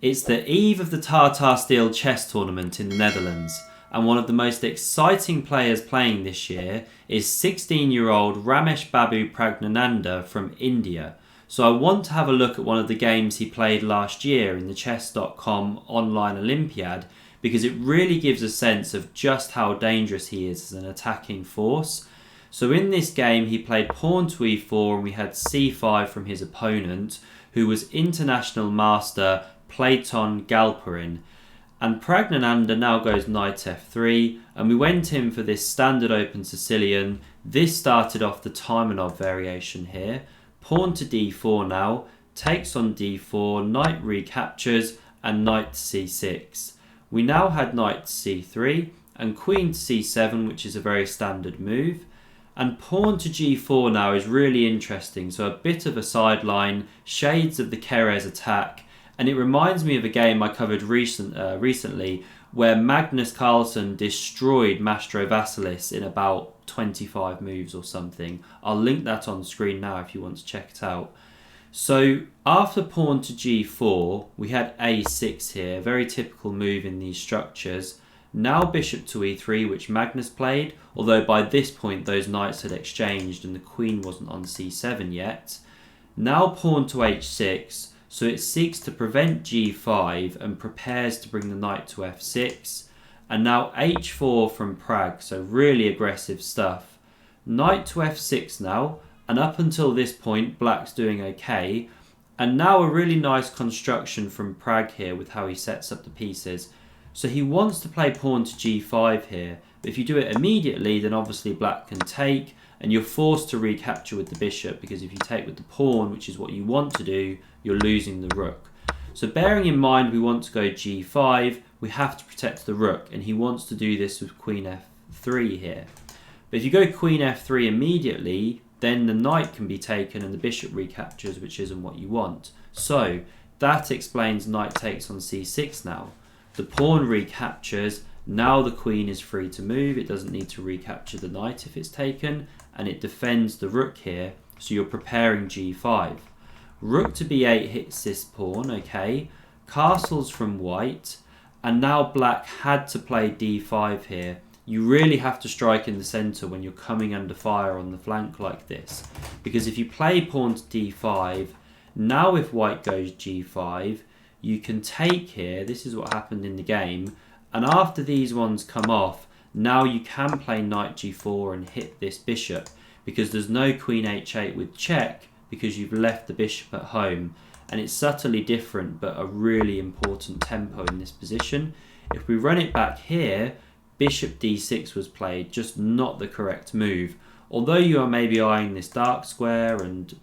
It's the eve of the Tata Steel chess tournament in the Netherlands, and one of the most exciting players playing this year is 16-year-old Rameshbabu Praggnanandhaa from India. So I want to have a look at one of the games he played last year in the chess.com online Olympiad, because it really gives a sense of just how dangerous he is as an attacking force. So in this game he played pawn to e4 and we had c5 from his opponent, who was international master Platon Galperin. And Praggnanandhaa now goes knight f3, and we went in for this standard open Sicilian. This started off the Taimanov variation here. Pawn to d4 now, takes on d4, knight recaptures, and knight to c6. We now had knight to c3, and queen to c7, which is a very standard move. And pawn to g4 now is really interesting, so a bit of a sideline, shades of the Keres attack, and it reminds me of a game I covered recently where Magnus Carlsen destroyed Mastro Vasilis in about 25 moves or something. I'll link that on screen now if you want to check it out. So after pawn to g4, we had a6 here, very typical move in these structures. Now bishop to e3, which Magnus played, although by this point those knights had exchanged and the queen wasn't on c7 yet. Now pawn to h6, so it seeks to prevent g5 and prepares to bring the knight to f6. And now h4 from Pragg, so really aggressive stuff. Knight to f6 now, and up until this point black's doing okay. And now a really nice construction from Pragg here with how he sets up the pieces. So he wants to play pawn to g5 here, but if you do it immediately then obviously black can take, and you're forced to recapture with the bishop, because if you take with the pawn, which is what you want to do, you're losing the rook. So bearing in mind we want to go g5, we have to protect the rook, and he wants to do this with queen f3 here. But if you go queen f3 immediately, then the knight can be taken and the bishop recaptures, which isn't what you want. So that explains knight takes on c6 now. The pawn recaptures, now the queen is free to move, it doesn't need to recapture the knight if it's taken, and it defends the rook here, so you're preparing g5. Rook to b8 hits this pawn, okay, castles from white, and now black had to play d5 here. You really have to strike in the centre when you're coming under fire on the flank like this, because if you play pawn to d5, now if white goes g5, you can take here, this is what happened in the game, and after these ones come off, now you can play knight g4 and hit this bishop, because there's no queen h8 with check, because you've left the bishop at home, and it's subtly different but a really important tempo in this position. If we run it back here, bishop d6 was played, just not the correct move. Although you are maybe eyeing this dark square and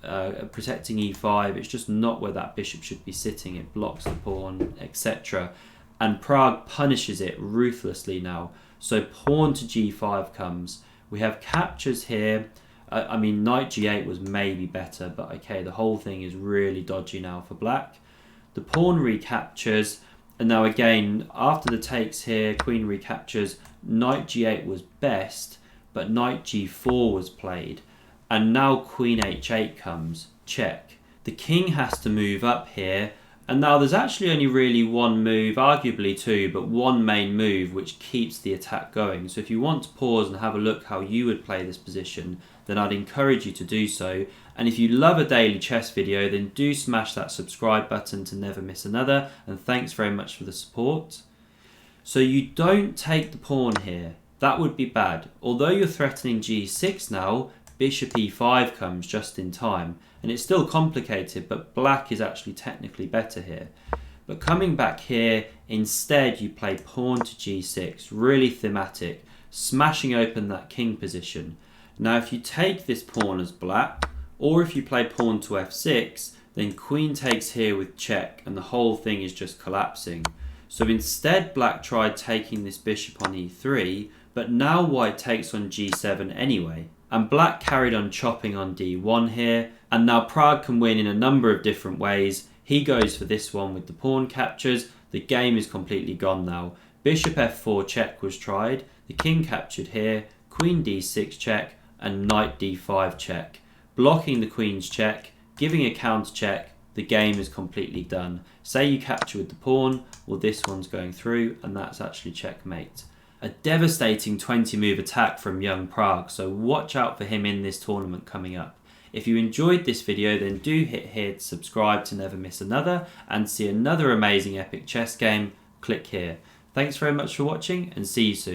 protecting e5, it's just not where that bishop should be sitting. It blocks the pawn, etc. And Pragg punishes it ruthlessly now. So pawn to g5 comes. We have captures here. I mean, knight g8 was maybe better, but okay, the whole thing is really dodgy now for black. The pawn recaptures, and now again, after the takes here, queen recaptures, knight g8 was best, but knight g4 was played. And now queen h8 comes, check. The king has to move up here, and now there's actually only really one move, arguably two, but one main move which keeps the attack going. So if you want to pause and have a look how you would play this position, then I'd encourage you to do so. And if you love a daily chess video, then do smash that subscribe button to never miss another, and thanks very much for the support. So you don't take the pawn here, that would be bad. Although you're threatening g6 now, bishop e5 comes just in time, and it's still complicated, but black is actually technically better here. But coming back here, instead you play pawn to g6, really thematic, smashing open that king position. Now if you take this pawn as black, or if you play pawn to f6, then queen takes here with check, and the whole thing is just collapsing. So instead black tried taking this bishop on e3, but now white takes on g7 anyway. And black carried on chopping on d1 here, and now Pragg can win in a number of different ways. He goes for this one with the pawn captures. The game is completely gone now. Bishop f4 check was tried, the king captured here, queen d6 check, and knight d5 check, blocking the queen's check, giving a counter check, the game is completely done. Say you capture with the pawn, well this one's going through and that's actually checkmate. A devastating 20 move attack from young Pragg, so watch out for him in this tournament coming up. If you enjoyed this video, then do hit here to subscribe to never miss another, and see another amazing epic chess game, click here. Thanks very much for watching and see you soon.